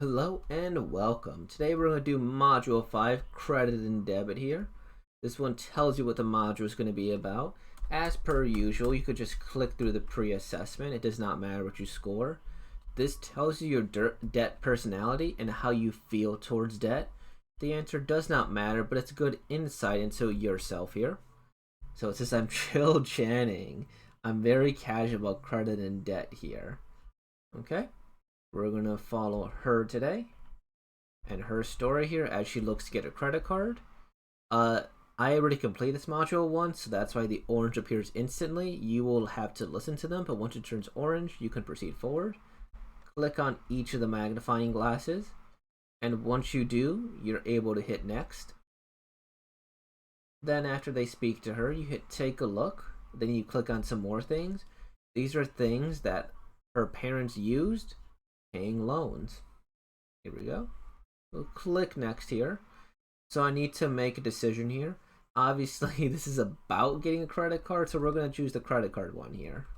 Hello and welcome. Today we're going to do Module 5, Credit and Debit here. This one tells you what the module is going to be about. As per usual, you could just click through the pre-assessment. It does not matter what you score. This tells you your debt personality and how you feel towards debt. The answer does not matter, but it's a good insight into yourself here. So it says I'm Chill Channing. I'm very casual about credit and debt here. Okay? We're going to follow her today and her story here as she looks to get a credit card. I already completed this module once, so that's why the orange appears instantly. You will have to listen to them, but once it turns orange, you can proceed forward. Click on each of the magnifying glasses, and once you do, you're able to hit next. Then after they speak to her, you hit take a look. Then you click on some more things. These are things that her parents used paying loans. Here we go. We'll click next here. So I need to make a decision here. Obviously, this is about getting a credit card, so we're going to choose the credit card one here.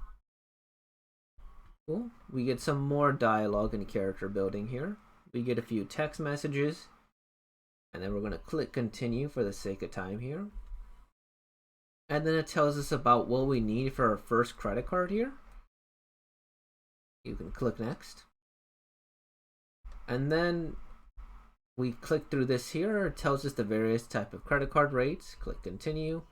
Cool. We get some more dialogue and character building here. We get a few text messages. And then we're going to click continue for the sake of time here. And then it tells us about what we need for our first credit card here. You can click next. And then we click through this here. It tells us the various type of credit card rates. Click continue.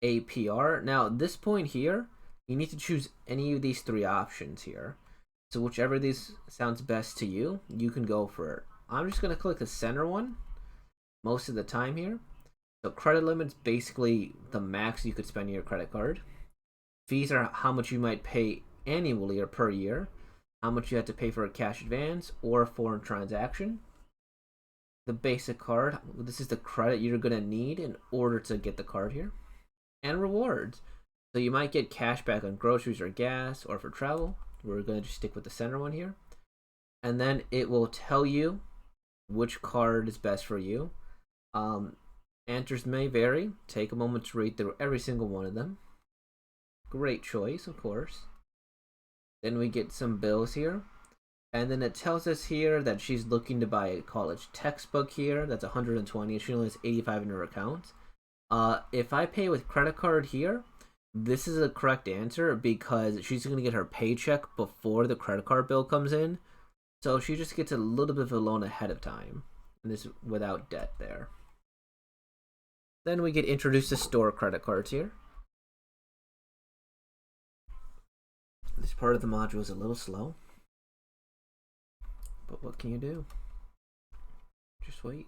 APR. Now at this point here, you need to choose any of these three options here. So whichever of these sounds best to you, you can go for it. I'm just going to click the center one most of the time here. So credit limit's basically the max you could spend on your credit card. Fees are how much you might pay annually or per year. How much you have to pay for a cash advance or a foreign transaction. The basic card, this is the credit you're going to need in order to get the card here. And rewards. So you might get cash back on groceries or gas or for travel. We're going to just stick with the center one here. And then it will tell you which card is best for you. Answers may vary. Take a moment to read through every single one of them. Great choice, of course. Then we get some bills here. And then it tells us here that she's looking to buy a college textbook here. That's $120. She only has $85 in her account. If I pay with credit card here, this is a correct answer because she's going to get her paycheck before the credit card bill comes in. So she just gets a little bit of a loan ahead of time. And this is without debt there. Then we get introduced to store credit cards here. This part of the module is a little slow. But what can you do? Just wait.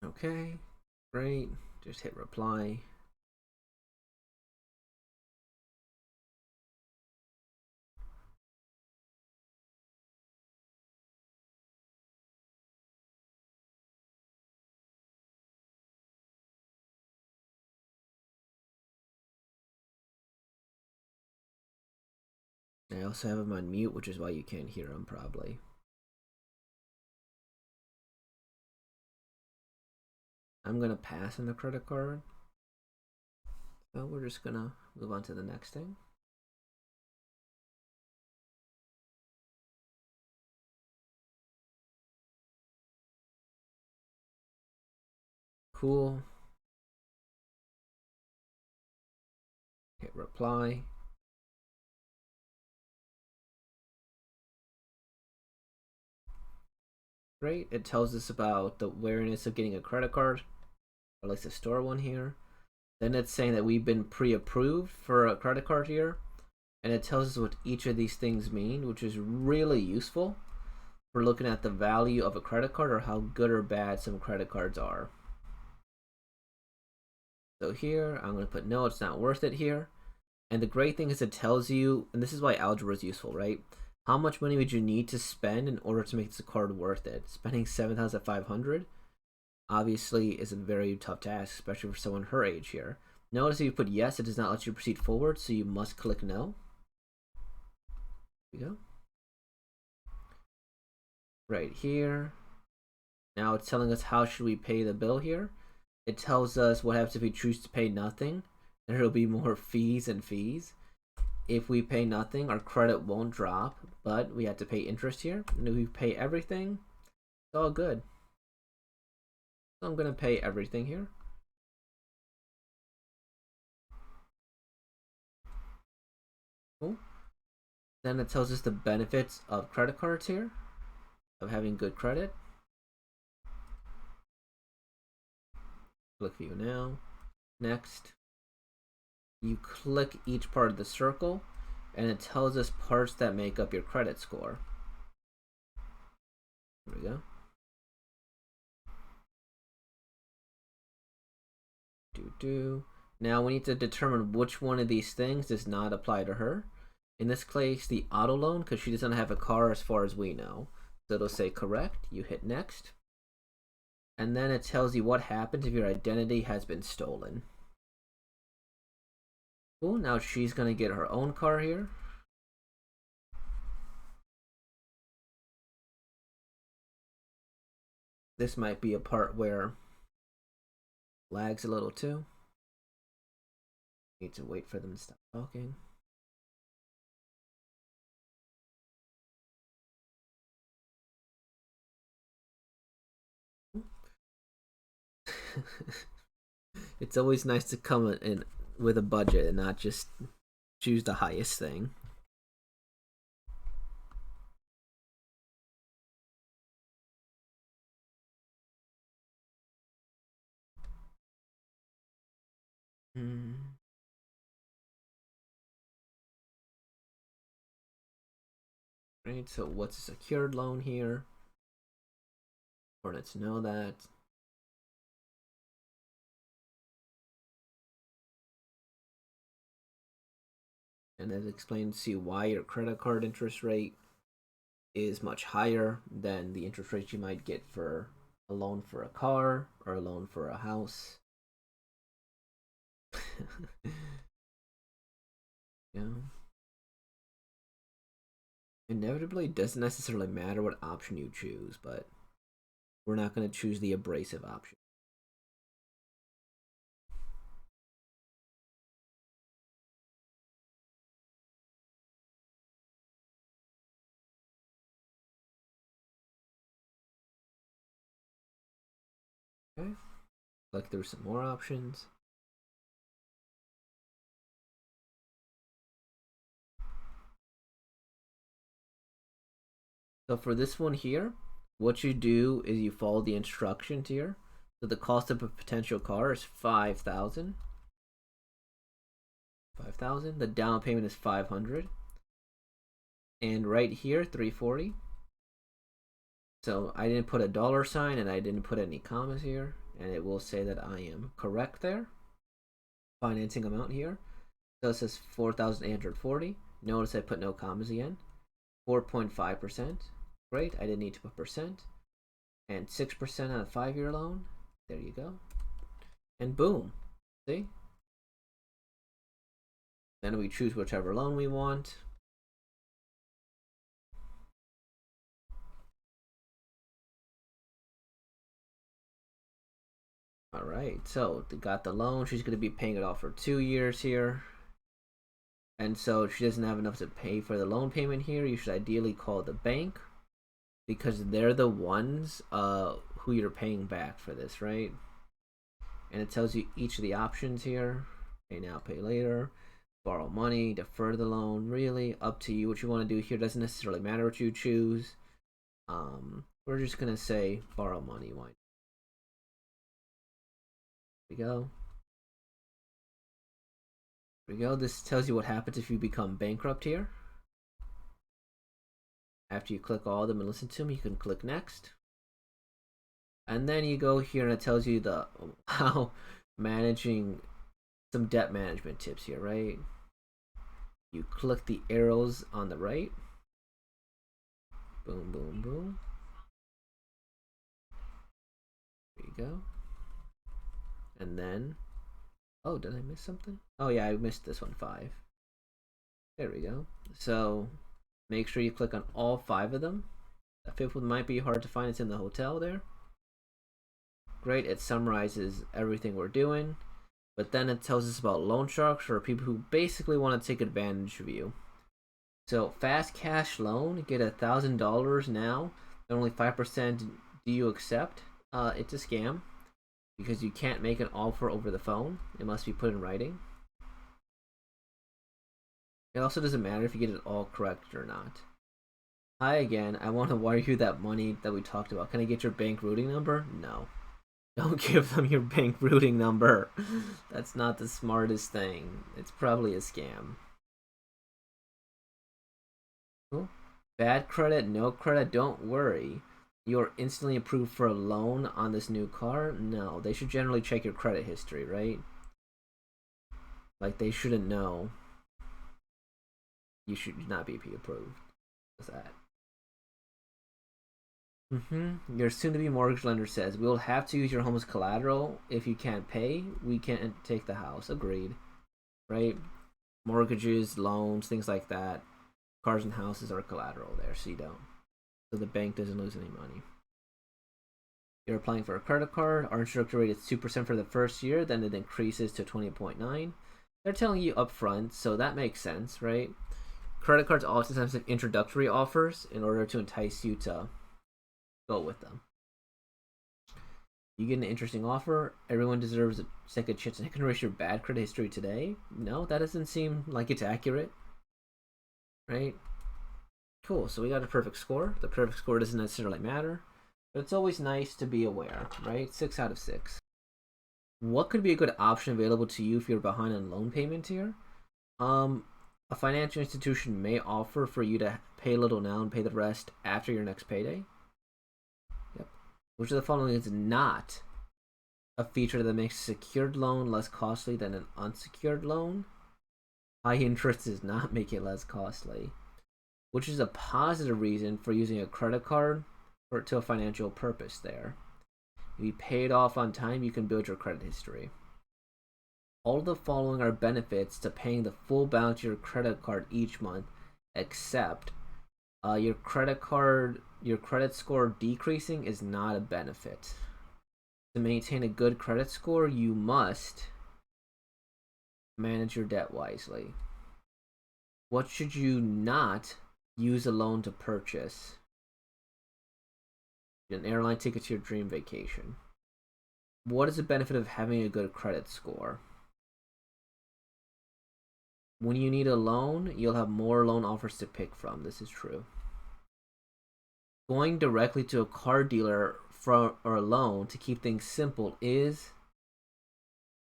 Okay, great. Just hit reply. I also have him on mute, which is why you can't hear him probably. I'm going to pass on the credit card. So we're just going to move on to the next thing. Cool. Hit reply. Great. It tells us about the awareness of getting a credit card. Or at least a store one here. Then it's saying that we've been pre-approved for a credit card here. And it tells us what each of these things mean, which is really useful for looking at the value of a credit card or how good or bad some credit cards are. So here, I'm going to put no, it's not worth it here. And the great thing is it tells you, and this is why algebra is useful, right? How much money would you need to spend in order to make this card worth it? Spending $7,500 obviously is a very tough task, especially for someone her age here. Notice if you put yes, it does not let you proceed forward, so you must click no. Here we go. Right here. Now it's telling us how should we pay the bill here. It tells us what happens if we choose to pay nothing. There will be more fees and fees. if we pay nothing, our credit won't drop, but we have to pay interest here. And if we pay everything, it's all good. So I'm gonna pay everything here. Cool. Then it tells us the benefits of credit cards here, of having good credit. Click view now. Next. You click each part of the circle, and it tells us parts that make up your credit score. There we go. Now we need to determine which one of these things does not apply to her. In this case, the auto loan, because she doesn't have a car as far as we know. So it'll say correct. You hit next. And then it tells you what happens if your identity has been stolen. Cool, now she's going to get her own car here. This might be a part where lags a little too. Need to wait for them to stop talking. It's always nice to come in with a budget and not just choose the highest thing. Right, so what's a secured loan here? Important to know that. And it explains to you why your credit card interest rate is much higher than the interest rate you might get for a loan for a car or a loan for a house. Yeah. Inevitably, it doesn't necessarily matter what option you choose, but we're not going to choose the abrasive option. Okay. Click through some more options. So for this one here, what you do is you follow the instructions here. So the cost of a potential car is $5,000. The down payment is $500. And right here, $340. So I didn't put a dollar sign and I didn't put any commas here, and it will say that I am correct there. Financing amount here. So it says $4,840. Notice I put no commas again. 4.5%. Great, I didn't need to put percent. And 6% on a 5-year loan. There you go. And boom. See? Then we choose whichever loan we want. All right, so they got the loan. She's going to be paying it off for 2 years here. And so she doesn't have enough to pay for the loan payment here. You should ideally call the bank, because they're the ones who you're paying back for this, right? And it tells you each of the options here. Pay now, pay later, borrow money, defer the loan. Really up to you what you want to do here. Doesn't necessarily matter what you choose. We're just going to say borrow money. Why? There we go. There we go. This tells you what happens if you become bankrupt here. After you click all of them and listen to them, you can click next. And then you go here and it tells you the how managing some debt management tips here, right? You click the arrows on the right. Boom, boom, boom. There you go. And then, oh, did I miss something? Oh yeah, I missed this one, 5. There we go. So make sure you click on all 5 of them. The 5th one might be hard to find. It's in the hotel there. Great, it summarizes everything we're doing. But then it tells us about loan sharks, or people who basically want to take advantage of you. So fast cash loan, get $1,000 now, and only 5% do you accept? It's a scam because you can't make an offer over the phone. It must be put in writing. It also doesn't matter if you get it all correct or not. Hi again, I want to wire you that money that we talked about. Can I get your bank routing number? No. Don't give them your bank routing number. That's not the smartest thing. It's probably a scam. Cool. Bad credit, no credit, don't worry. You're instantly approved for a loan on this new car? No, they should generally check your credit history, right? Like, they shouldn't know. You should not be approved. What's that? Your soon-to-be mortgage lender says, we'll have to use your home as collateral. If you can't pay, we can't take the house. Agreed. Right? Mortgages, loans, things like that. Cars and houses are collateral there, so you don't. So the bank doesn't lose any money. You're applying for a credit card. Our introductory rate is 2% for the first year, then it increases to 20.9. They're telling you upfront, so that makes sense, right? Credit cards oftentimes have introductory offers in order to entice you to go with them. You get an interesting offer. Everyone deserves a second chance. I can erase your bad credit history today. No, that doesn't seem like it's accurate. Right? Cool. So we got a perfect score. The perfect score doesn't necessarily matter, but it's always nice to be aware, right? 6 out of 6. What could be a good option available to you if you're behind on loan payment here? A financial institution may offer for you to pay a little now and pay the rest after your next payday. Yep. Which of the following is not a feature that makes a secured loan less costly than an unsecured loan? High interest does not make it less costly. Which is a positive reason for using a credit card to a financial purpose there. If you pay it off on time, you can build your credit history. All of the following are benefits to paying the full balance of your credit card each month, except your credit score decreasing is not a benefit. To maintain a good credit score, you must manage your debt wisely. What should you not use a loan to purchase? An airline ticket to your dream vacation. What is the benefit of having a good credit score? When you need a loan, you'll have more loan offers to pick from. This is true. Going directly to a car dealer for a loan to keep things simple is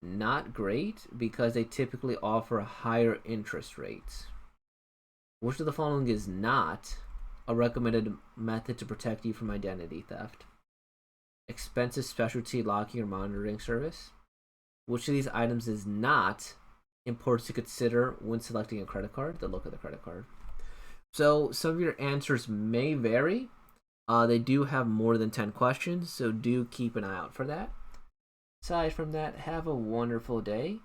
not great because they typically offer higher interest rates. Which of the following is not a recommended method to protect you from identity theft? Expensive specialty locking or monitoring service. Which of these items is not important to consider when selecting a credit card? The look of the credit card. So some of your answers may vary. They do have more than 10 questions, so do keep an eye out for that. Aside from that, have a wonderful day.